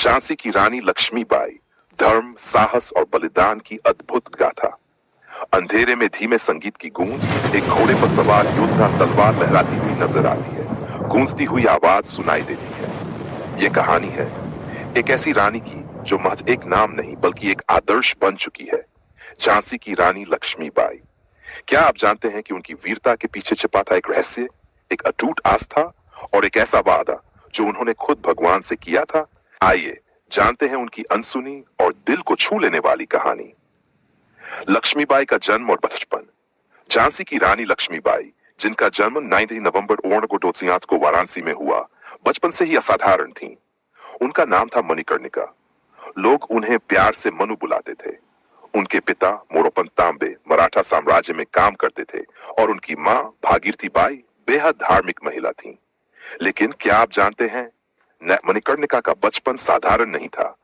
झांसी की रानी लक्ष्मीबाई, धर्म, साहस और बलिदान की अद्भुत गाथा। अंधेरे में धीमे संगीत की गूंज, एक घोड़े पर सवार योद्धा तलवार लहराती हुई नजर आती है। गूंजती हुई आवाज सुनाई देती है। ये कहानी है एक ऐसी रानी की जो महज एक नाम नहीं बल्कि एक आदर्श बन चुकी है। झांसी की रानी लक्ष्मीबाई। क्या आप जानते हैं कि उनकी वीरता के पीछे छिपा था एक रहस्य, एक अटूट आस्था और एक ऐसा वादा जो उन्होंने खुद भगवान से किया था? आइए जानते हैं उनकी अनसुनी और दिल को छू लेने वाली कहानी। लक्ष्मीबाई का जन्म और बचपन। झांसी की रानी लक्ष्मीबाई, जिनका जन्म 9 नवंबर 1928 को वाराणसी में हुआ, बचपन से ही असाधारण थीं। उनका नाम था मणिकर्णिका। लोग उन्हें प्यार से मनु बुलाते थे। उनके पिता मोरोपंत तांबे मराठा साम्राज्य में काम करते थे और उनकी मां भागीरथी बाई बेहद धार्मिक महिला थीं। लेकिन क्या आप जानते हैं, मणिकर्णिका का बचपन साधारण नहीं था।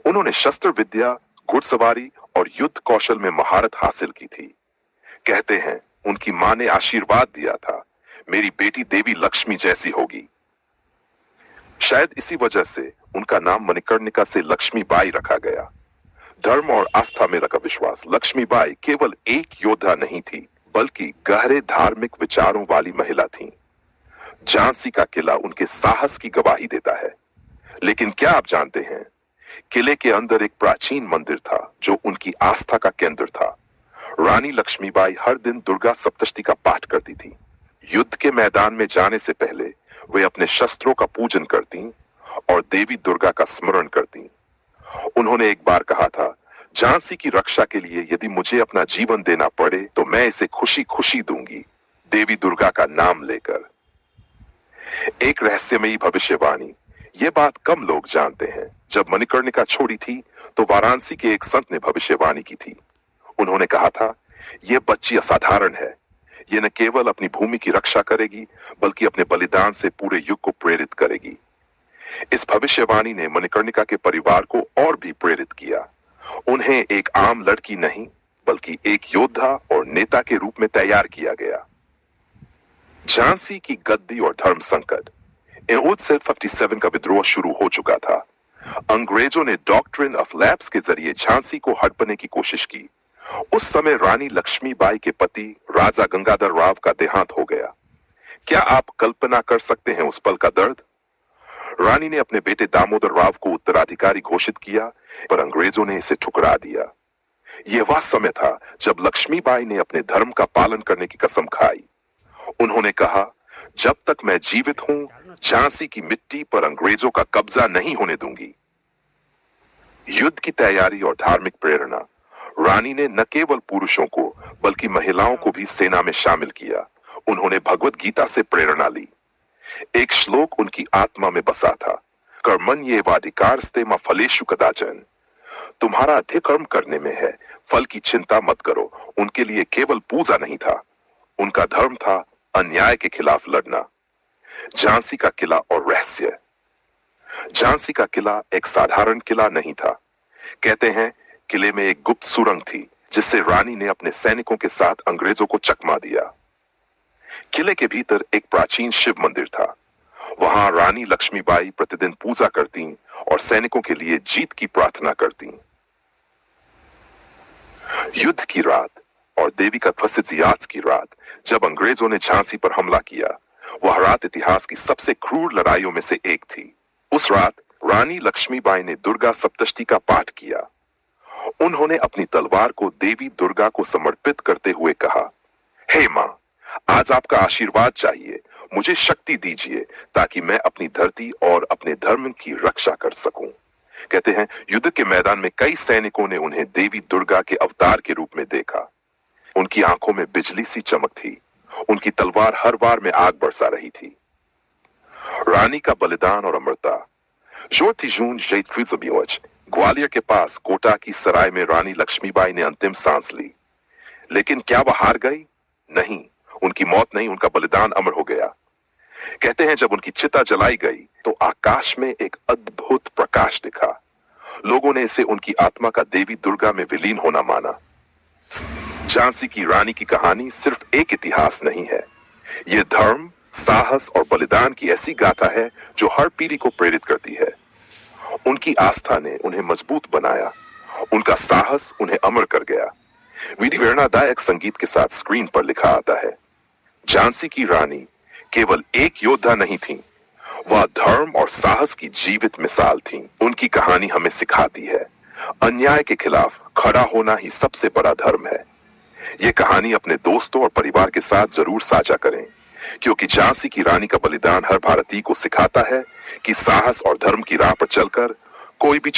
उन्होंने शस्त्र विद्या, घुड़सवारी और युद्ध कौशल में महारत हासिल की थी। कहते हैं उनकी मां ने आशीर्वाद दिया था, मेरी बेटी देवी लक्ष्मी जैसी होगी। शायद इसी वजह से उनका नाम मणिकर्णिका से लक्ष्मीबाई रखा गया। धर्म और आस्था में रखा विश्वास। लक्ष्मीबाई केवल एक योद्धा नहीं थी बल्कि गहरे धार्मिक विचारों वाली महिला थी। झांसी का किला उनके साहस की गवाही देता है। लेकिन क्या आप जानते हैं, किले के अंदर एक प्राचीन मंदिर था जो उनकी आस्था का केंद्र था। रानी लक्ष्मीबाई हर दिन दुर्गा सप्तशती का पाठ करती थी। युद्ध के मैदान में जाने से पहले वे अपने शस्त्रों का पूजन करती और देवी दुर्गा का स्मरण करती। उन्होंने एक बार कहा था, झांसी की रक्षा के लिए यदि मुझे अपना जीवन देना पड़े तो मैं इसे खुशी खुशी दूंगी, देवी दुर्गा का नाम लेकर। एक रहस्यमयी भविष्यवाणी। ये बात कम लोग जानते हैं। जब मणिकर्णिका छोड़ी थी तो वाराणसी के एक संत ने भविष्यवाणी की थी। उन्होंने कहा था, यह बच्ची असाधारण है। ये न केवल अपनी भूमि की रक्षा करेगी बल्कि अपने बलिदान से पूरे युग को प्रेरित करेगी। इस भविष्यवाणी ने मणिकर्णिका के परिवार को और भी प्रेरित किया। उन्हें एक आम लड़की नहीं बल्कि एक योद्धा और नेता के रूप में तैयार किया गया। झांसी की गद्दी और धर्म संकट। 1857 का विद्रोह शुरू हो चुका था। अंग्रेजों ने डॉक्ट्रिन ऑफ लैप्स के जरिए झांसी को हड़पने की कोशिश की। उस समय रानी लक्ष्मीबाई के पति राजा गंगाधर राव का देहांत हो गया। क्या आप कल्पना कर सकते हैं उस पल का दर्द? रानी ने अपने बेटे दामोदर राव को उत्तराधिकारी घोषित किया, पर अंग्रेजों ने इसे ठुकरा दिया। यह वह समय था जब लक्ष्मीबाई ने अपने धर्म का पालन करने की कसम खाई। उन्होंने कहा, जब तक मैं जीवित हूं, झांसी की मिट्टी पर अंग्रेजों का कब्जा नहीं होने दूंगी। युद्ध की तैयारी और धार्मिक प्रेरणा। रानी ने न केवल पुरुषों को बल्कि महिलाओं को भी सेना में शामिल किया। उन्होंने भगवत गीता से प्रेरणा ली। एक श्लोक उनकी आत्मा में बसा था, कर्मण्येवाधिकारस्ते मा फलेषु कदाचन। तुम्हारा अधिक कर्म करने में है, फल की चिंता मत करो। उनके लिए केवल पूजा नहीं था, उनका धर्म था अन्याय के खिलाफ लड़ना। झांसी का किला और रहस्य। झांसी का किला एक साधारण किला नहीं था। कहते हैं किले में एक गुप्त सुरंग थी जिससे रानी ने अपने सैनिकों के साथ अंग्रेजों को चकमा दिया। किले के भीतर एक प्राचीन शिव मंदिर था। वहां रानी लक्ष्मीबाई प्रतिदिन पूजा करती और सैनिकों के लिए जीत की प्रार्थना करती। युद्ध की रात और देवी का ध्वसित की रात, जब अंग्रेजों ने झांसी पर हमला किया, वह रात इतिहास की सबसे क्रूर लड़ाइयों में से एक थी। उस रात रानी लक्ष्मीबाई ने दुर्गा सप्तशती का पाठ किया। उन्होंने अपनी तलवार को देवी दुर्गा को समर्पित करते हुए कहा, हे मां, आज आपका आशीर्वाद चाहिए। मुझे शक्ति दीजिए ताकि मैं अपनी धरती और अपने धर्म की रक्षा कर सकूं। कहते हैं युद्ध के मैदान में कई सैनिकों ने उन्हें देवी दुर्गा के अवतार के रूप में देखा। उनकी आंखों में बिजली सी चमक थी। उनकी तलवार हर वार में आग बरसा रही थी। रानी का बलिदान और अमरता। ग्वालियर के पास कोटा की सराय में रानी लक्ष्मीबाई ने अंतिम सांस ली। लेकिन क्या वह हार गई? नहीं, उनकी मौत नहीं, उनका बलिदान अमर हो गया। कहते हैं जब उनकी चिता जलाई गई तो आकाश में एक अद्भुत प्रकाश दिखा। लोगों ने इसे उनकी आत्मा का देवी दुर्गा में विलीन होना माना। झांसी की रानी की कहानी सिर्फ एक इतिहास नहीं है, यह धर्म, साहस और बलिदान की ऐसी गाथा है जो हर पीढ़ी को प्रेरित करती है। उनकी आस्था ने उन्हें मजबूत बनाया, उनका साहस उन्हें अमर कर गया। वीर प्रेरणादायक संगीत के साथ स्क्रीन पर लिखा आता है, झांसी की रानी केवल एक योद्धा नहीं थी, वह धर्म और साहस की जीवित मिसाल थी। उनकी कहानी हमें सिखाती है, अन्याय के खिलाफ खड़ा होना ही सबसे बड़ा धर्म है। ये कहानी अपने दोस्तों और परिवार के साथ जरूर साझा करें, क्योंकि झांसी की रानी का बलिदान हर भारतीय को सिखाता है कि साहस और धर्म की राह पर चलकर कोई भी